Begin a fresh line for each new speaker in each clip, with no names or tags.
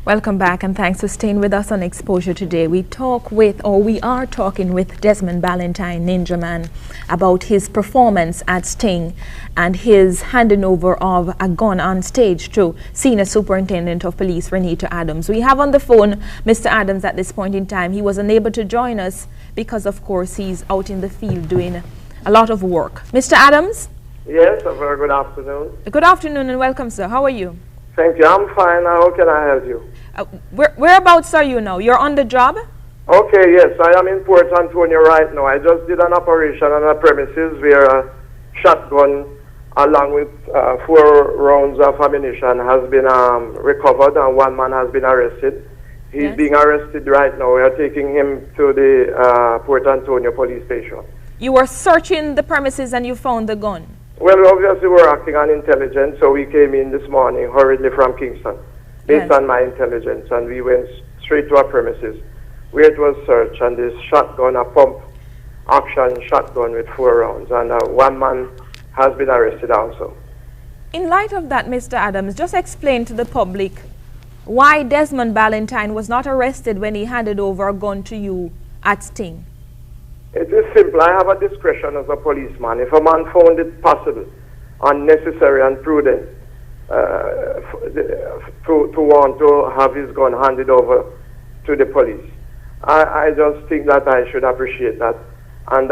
Welcome back, and thanks for staying with us on Exposure today. We are talking with Desmond Ballantyne, Ninja Man, about his performance at Sting and his handing over of a gun on stage to Senior Superintendent of Police Renita Adams. We have on the phone Mr. Adams at this point in time. He was unable to join us because, of course, he's out in the field doing a lot of work. Mr. Adams?
Yes, a very good afternoon.
Good afternoon and welcome, sir. How are you?
Thank you. I'm fine. How can I help you?
Whereabouts are you now? You're on the job?
Okay, yes. I am in Port Antonio right now. I just did an operation on a premises where a shotgun along with 4 rounds of ammunition has been recovered, and 1 man has been arrested. He's being arrested right now. We are taking him to the Port Antonio police station.
You were searching the premises and you found the gun?
Well, obviously we're acting on intelligence, so we came in this morning hurriedly from Kingston based on my intelligence, and we went straight to our premises where it was searched, and this shotgun, a pump action shotgun with 4 rounds, and 1 man has been arrested also.
In light of that, Mr. Adams, just explain to the public why Desmond Ballantyne was not arrested when he handed over a gun to you at Sting.
It is simple. I have a discretion as a policeman. If a man found it possible, unnecessary and prudent to want to have his gun handed over to the police, I just think that I should appreciate that. And,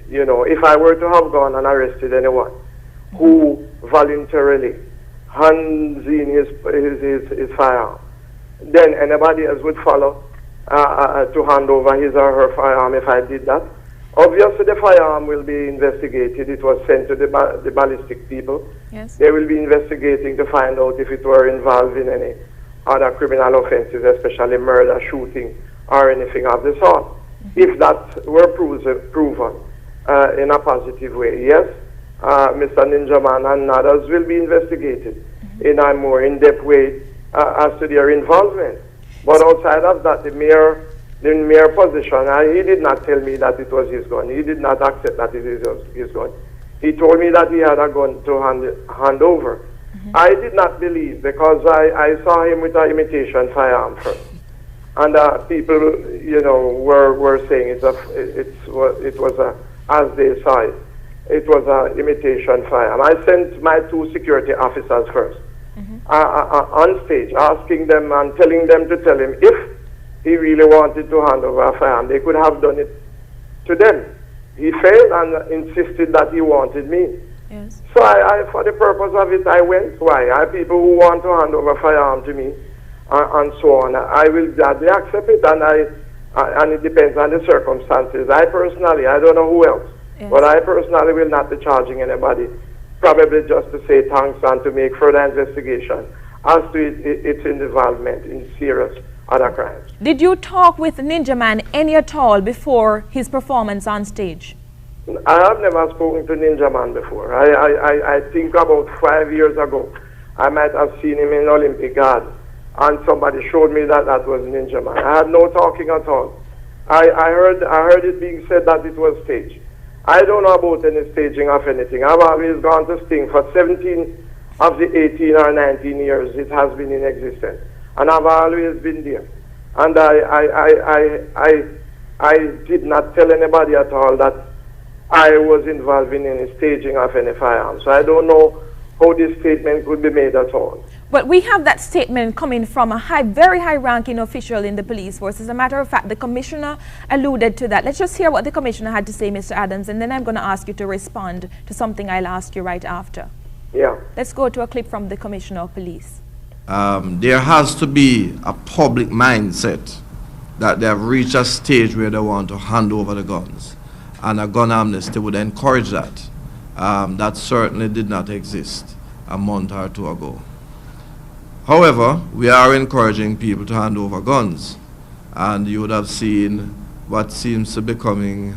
you know, if I were to have gone and arrested anyone who voluntarily hands in his firearm, then anybody else would follow to hand over his or her firearm if I did that. Obviously, the firearm will be investigated. It was sent to the ballistic people.
Yes.
They will be investigating to find out if it were involved in any other criminal offenses, especially murder, shooting, or anything of the sort. If that were proven in a positive way, yes, Mr. Ninja Man and others will be investigated in a more in-depth way as to their involvement. But outside of that, the mere position, he did not tell me that it was his gun. He did not accept that it was his gun. He told me that he had a gun to hand over. I did not believe, because I saw him with an imitation firearm first. And people, you know, were saying it was as they saw it, it was an imitation firearm. I sent my 2 security officers first. On stage, asking them and telling them to tell him if he really wanted to hand over a firearm, they could have done it to them. He failed and insisted that he wanted me.
Yes.
So I, for the purpose of it, I went. Why? I have people who want to hand over a firearm to me, and so on. I will gladly accept it, and it depends on the circumstances. I don't know who else, but I personally will not be charging anybody. Probably just to say thanks and to make further investigation as to its involvement in serious other crimes.
Did you talk with Ninja Man any at all before his performance on stage?
I have never spoken to Ninja Man before. I think about 5 years ago, I might have seen him in Olympic Garden, and somebody showed me that was Ninja Man. I had no talking at all. I heard it being said that it was staged. I don't know about any staging of anything. I've always gone to Sting for 17 of the 18 or 19 years it has been in existence, and I've always been there. And I did not tell anybody at all that I was involved in any staging of any firearms. So I don't know how this statement could be made at all.
But we have that statement coming from a very high-ranking official in the police force. As a matter of fact, the commissioner alluded to that. Let's just hear what the commissioner had to say, Mr. Adams, and then I'm going to ask you to respond to something I'll ask you right after.
Yeah.
Let's go to a clip from the commissioner of police.
There has to be a public mindset that they have reached a stage where they want to hand over the guns, and a gun amnesty would encourage that. That certainly did not exist a month or 2 ago. However, we are encouraging people to hand over guns, and you would have seen what seems to be becoming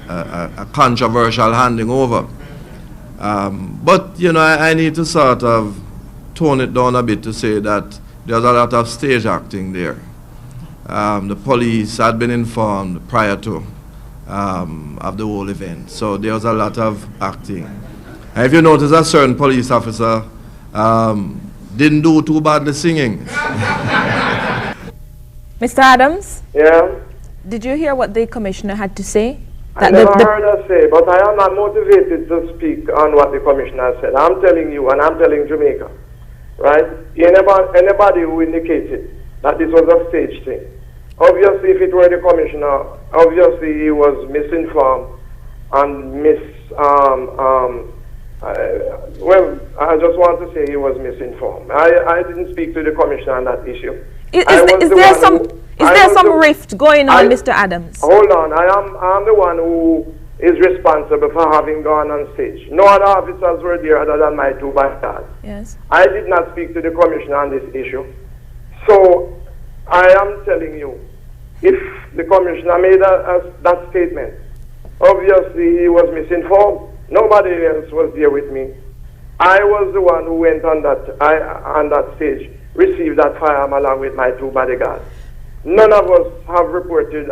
a controversial handing over. But, you know, I need to sort of tone it down a bit to say that there's a lot of stage acting there. The police had been informed prior to of the whole event, so there was a lot of acting. And if you notice, a certain police officer didn't do too badly singing.
Mr. Adams?
Yeah?
Did you hear what the commissioner had to say?
I never heard her say, but I am not motivated to speak on what the commissioner said. I'm telling you, and I'm telling Jamaica, right? Anybody who indicated that this was a stage thing, obviously, if it were the commissioner, obviously he was misinformed and well, I just want to say he was misinformed. I didn't speak to the commissioner on that issue.
Is there some rift going on, Mr. Adams?
Hold on, I'm the one who is responsible for having gone on stage. No other officers were there other than my two bodyguards.
Yes.
I did not speak to the commissioner on this issue. So I am telling you, if the commissioner made that statement, obviously he was misinformed. Nobody else was there with me. I was the one who went on that stage, received that firearm along with my two bodyguards. None of us have reported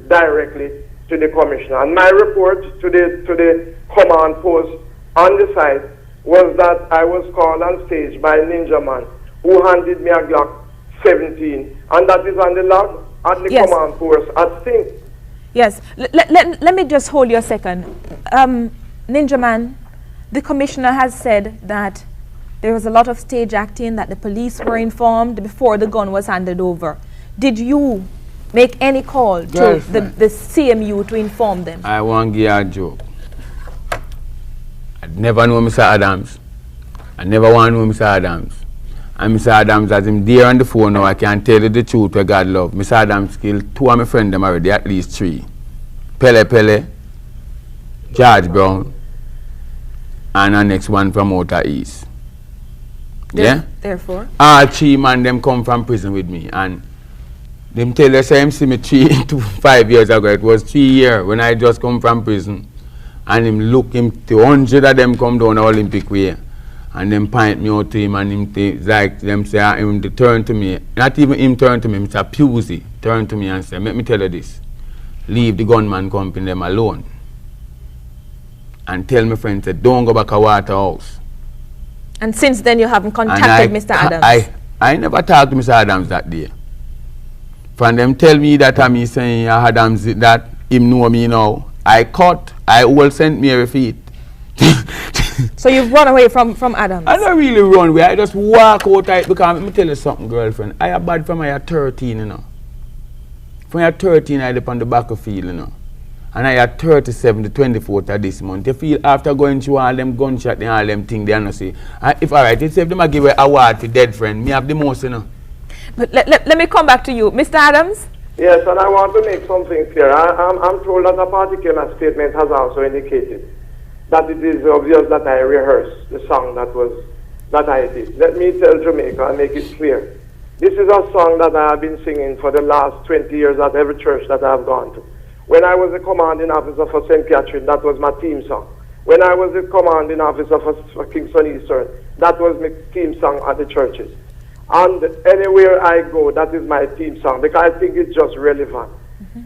directly to the commissioner. And my report to the command post on the site was that I was called on stage by a ninja man who handed me a Glock 17, and that is on the log at the command post at Sting.
Yes. Let me just hold you a second. Ninja man, the commissioner has said that there was a lot of stage acting, that the police were informed before the gun was handed over. Did you make any call to the CMU to inform them?
I want to give you a joke. I never know Mr. Adams. I never want to know Mr. Adams. And Mr. Adams, as him there on the phone now, I can tell you the truth where God love. Mr. Adams killed 2 of my friends them already, at least 3. Pele, George Brown, and the next one from outer east.
Therefore?
All 3 men them come from prison with me, and them tell the same see me 5 years ago. It was 3 years when I just come from prison, and him look him 200 of them come down the Olympic way, and them point me out to him, and him like them say him to turn to me. Not even him turn to me, Mr. Pusey turn to me and say, "Let me tell you this. Leave the gunman company them alone. And tell my friend, say, don't go back to Waterhouse."
And since then you haven't contacted Mr. Adams?
I never talked to Mr. Adams that day. From them tell me that I'm saying Adams that him know me now. I will send me a receipt.
So you've run away from Adams?
I don't really run away. I just walk out because let me tell you something, girlfriend. I have bad from I 13, you know. From I 13 I live on the back of field, you know. And I had 37 the 24th of this month. You feel after going through all them gunshot and all them things, they don't say. If alright, it's if them a give an award to dead friend, me have the most, you know.
But let me come back to you. Mr. Adams?
Yes, and I want to make something clear. I'm told that a particular statement has also indicated that it is obvious that I rehearsed the song that I did. Let me tell Jamaica and make it clear. This is a song that I have been singing for the last 20 years at every church that I have gone to. When I was the commanding officer for St. Catherine, that was my theme song. When I was the commanding officer for Kingston Eastern, that was my theme song at the churches. And anywhere I go, that is my theme song, because I think it's just relevant.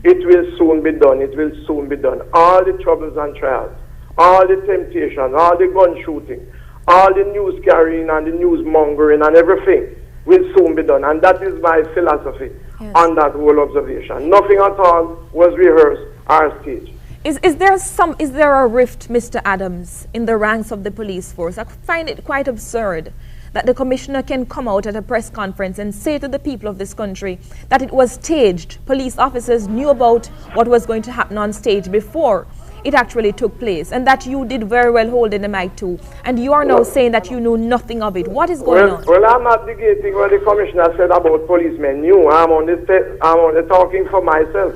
It will soon be done. It will soon be done. All the troubles and trials, all the temptations, all the gun shooting, all the news carrying and the news mongering and everything will soon be done. And that is my philosophy on that whole observation. Nothing at all was rehearsed or staged.
Is there a rift, Mr. Adams, in the ranks of the police force? I find it quite absurd that the commissioner can come out at a press conference and say to the people of this country that it was staged. Police officers knew about what was going to happen on stage before it actually took place, and that you did very well holding the mic too. And you are now saying that you knew nothing of it. What is going on?
Well, I'm not negating what the commissioner said about policemen knew. I'm only talking for myself.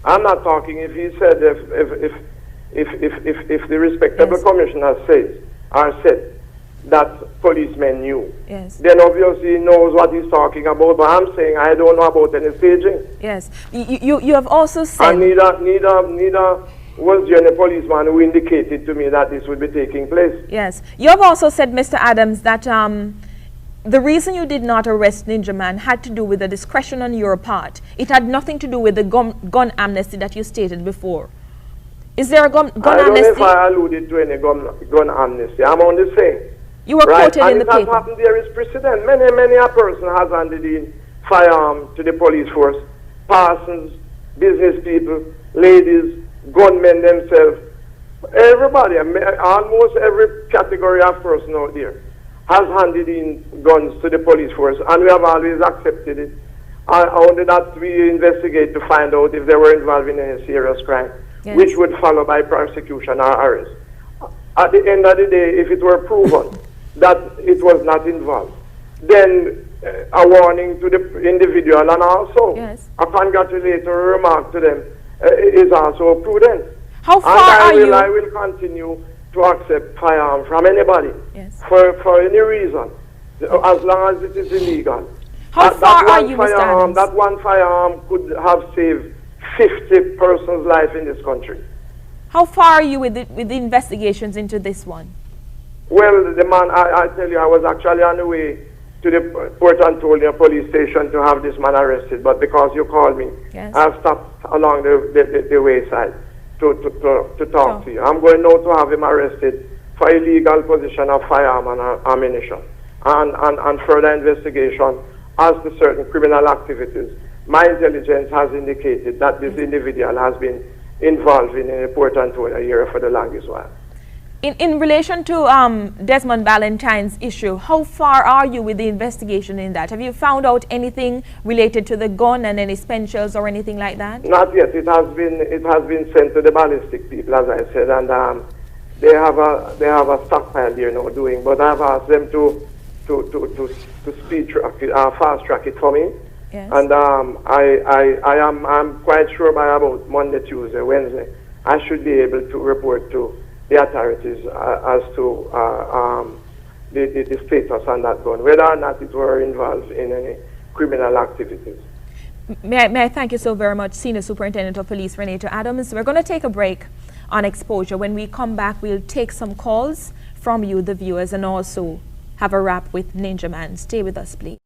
I'm not talking if he said if the respectable commissioner said that policemen knew.
Yes.
Then obviously he knows what he's talking about. But I'm saying I don't know about any staging.
Yes. You have also said.
And neither was there any policeman who indicated to me that this would be taking place?
Yes. You have also said, Mr. Adams, that the reason you did not arrest Ninja Man had to do with the discretion on your part. It had nothing to do with the gun amnesty that you stated before. Is there a gun amnesty?
I don't know if I alluded to any gun amnesty. I'm only saying.
You were quoted in the paper.
And it has happened, there is precedent. Many a person has handed in firearm to the police force. Persons, business people, ladies, gunmen themselves. Everybody, almost every category of person out there has handed in guns to the police force, and we have always accepted it. Only that we investigate to find out if they were involved in any serious crime, yes, which would follow by prosecution or arrest. At the end of the day, if it were proven that it was not involved, then a warning to the individual and also, yes, a congratulatory remark to them is also prudent.
How far are you?
I will continue to accept firearm from anybody, yes, for any reason, as long as it is illegal.
How far are you, Mr. Adams?
That one firearm could have saved 50 persons' life in this country.
How far are you with the investigations into this one?
Well, the man, I tell you, I was actually on the way to the Port Antonio police station to have this man arrested, but because you called me, yes, I've stopped along the wayside to talk to you. I'm going now to have him arrested for illegal possession of firearm and ammunition, and further investigation as to certain criminal activities. My intelligence has indicated that this individual has been involved in a Port Antonio area for the longest while.
In relation to Desmond Valentine's issue, how far are you with the investigation in that? Have you found out anything related to the gun and any spent or anything like that?
Not yet. It has been sent to the ballistic people, as I said, and they have a stockpile there now doing. But I've asked them to speed track it, fast track it for me. Yes. And I'm quite sure by about Monday, Tuesday, Wednesday, I should be able to report to the authorities as to the status on that gun, whether or not it were involved in any criminal activities.
May I thank you so very much, Senior Superintendent of Police Renato Adams. We're going to take a break on exposure. When we come back, we'll take some calls from you, the viewers, and also have a wrap with Ninja Man. Stay with us, please.